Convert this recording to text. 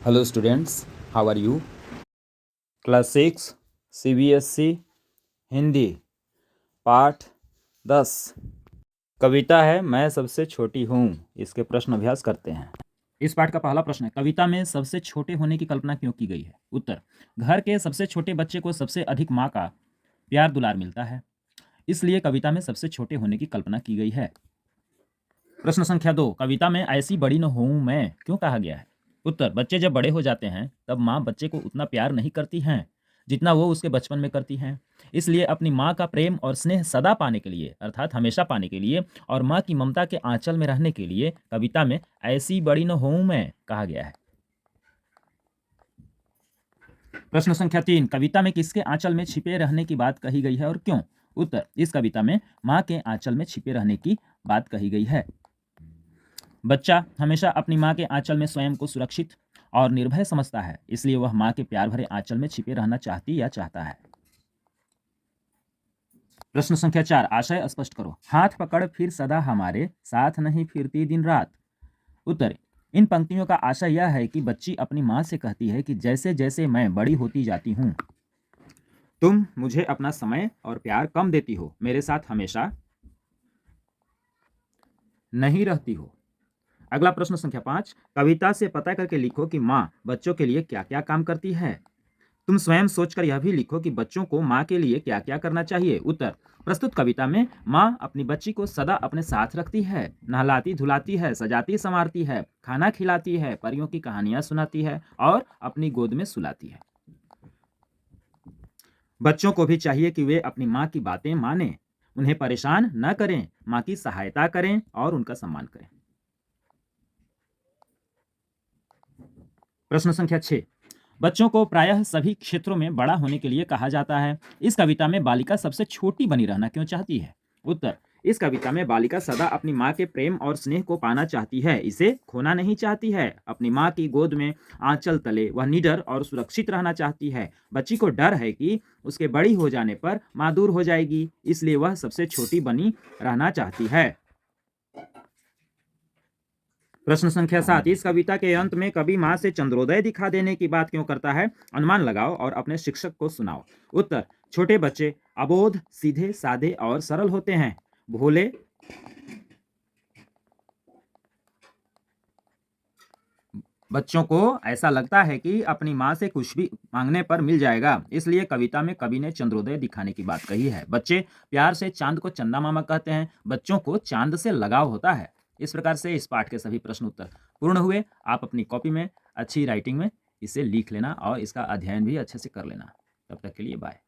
Hello students, how are you? Class 6 CBSE Hindi पाठ 10 कविता है मैं सबसे छोटी हूँ। इसके प्रश्न अभ्यास करते हैं। इस पाठ का पहला प्रश्न है, कविता में सबसे छोटे होने की कल्पना क्यों की गई है? उत्तर, घर के सबसे छोटे बच्चे को सबसे अधिक माँ का प्यार दुलार मिलता है, इसलिए कविता में सबसे छोटे होने की कल्पना की गई है। प्रश्न संख्या 2, कविता में ऐसी बड़ी न हूं मैं क्यों कहा गया है? उत्तर, बच्चे जब बड़े हो जाते हैं तब माँ बच्चे को उतना प्यार नहीं करती हैं जितना वो उसके बचपन में करती हैं। इसलिए अपनी माँ का प्रेम और स्नेह सदा पाने के लिए, अर्थात हमेशा पाने के लिए, और माँ की ममता के आंचल में रहने के लिए कविता में ऐसी बड़ी न हूं मैं कहा गया है। प्रश्न संख्या 3, कविता में किसके आंचल में छिपे रहने की बात कही गई है और क्यों? उत्तर, इस कविता में माँ के आंचल में छिपे रहने की बात कही गई है। बच्चा हमेशा अपनी माँ के आंचल में स्वयं को सुरक्षित और निर्भय समझता है, इसलिए वह माँ के प्यार भरे आंचल में छिपे रहना चाहती या चाहता है। प्रश्न संख्या 4, आशय स्पष्ट करो। हाथ पकड़ फिर सदा हमारे साथ नहीं फिरती दिन रात। उत्तर, इन पंक्तियों का आशय यह है कि बच्ची अपनी माँ से कहती है कि जैसे जैसे मैं बड़ी होती जाती हूँ, तुम मुझे अपना समय और प्यार कम देती हो, मेरे साथ हमेशा नहीं रहती हो। अगला प्रश्न संख्या 5, कविता से पता करके लिखो कि माँ बच्चों के लिए क्या क्या काम करती है। तुम स्वयं सोचकर यह भी लिखो कि बच्चों को माँ के लिए क्या क्या करना चाहिए। उत्तर, प्रस्तुत कविता में माँ अपनी बच्ची को सदा अपने साथ रखती है, नहलाती धुलाती है, सजाती संवारती है, खाना खिलाती है, परियों की कहानियां सुनाती है और अपनी गोद में सुलाती है। बच्चों को भी चाहिए कि वे अपनी माँ की बातें मानें, उन्हें परेशान न करें, माँ की सहायता करें और उनका सम्मान करें। प्रश्न संख्या 6, बच्चों को प्रायः सभी क्षेत्रों में बड़ा होने के लिए कहा जाता है। इस कविता में बालिका सबसे छोटी बनी रहना क्यों चाहती है? उत्तर, इस कविता में बालिका सदा अपनी माँ के प्रेम और स्नेह को पाना चाहती है, इसे खोना नहीं चाहती है। अपनी माँ की गोद में आंचल तले वह निडर और सुरक्षित रहना चाहती है। बच्ची को डर है कि उसके बड़ी हो जाने पर माँ दूर हो जाएगी, इसलिए वह सबसे छोटी बनी रहना चाहती है। प्रश्न संख्या 7, इस कविता के अंत में कवि माँ से चंद्रोदय दिखा देने की बात क्यों करता है? अनुमान लगाओ और अपने शिक्षक को सुनाओ। उत्तर, छोटे बच्चे अबोध, सीधे साधे और सरल होते हैं। भोले बच्चों को ऐसा लगता है कि अपनी माँ से कुछ भी मांगने पर मिल जाएगा, इसलिए कविता में कवि ने चंद्रोदय दिखाने की बात कही है। बच्चे प्यार से चांद को चंदा मामा कहते हैं, बच्चों को चांद से लगाव होता है। इस प्रकार से इस पाठ के सभी प्रश्न उत्तर पूर्ण हुए। आप अपनी कॉपी में अच्छी राइटिंग में इसे लिख लेना और इसका अध्ययन भी अच्छे से कर लेना। तब तक के लिए बाय।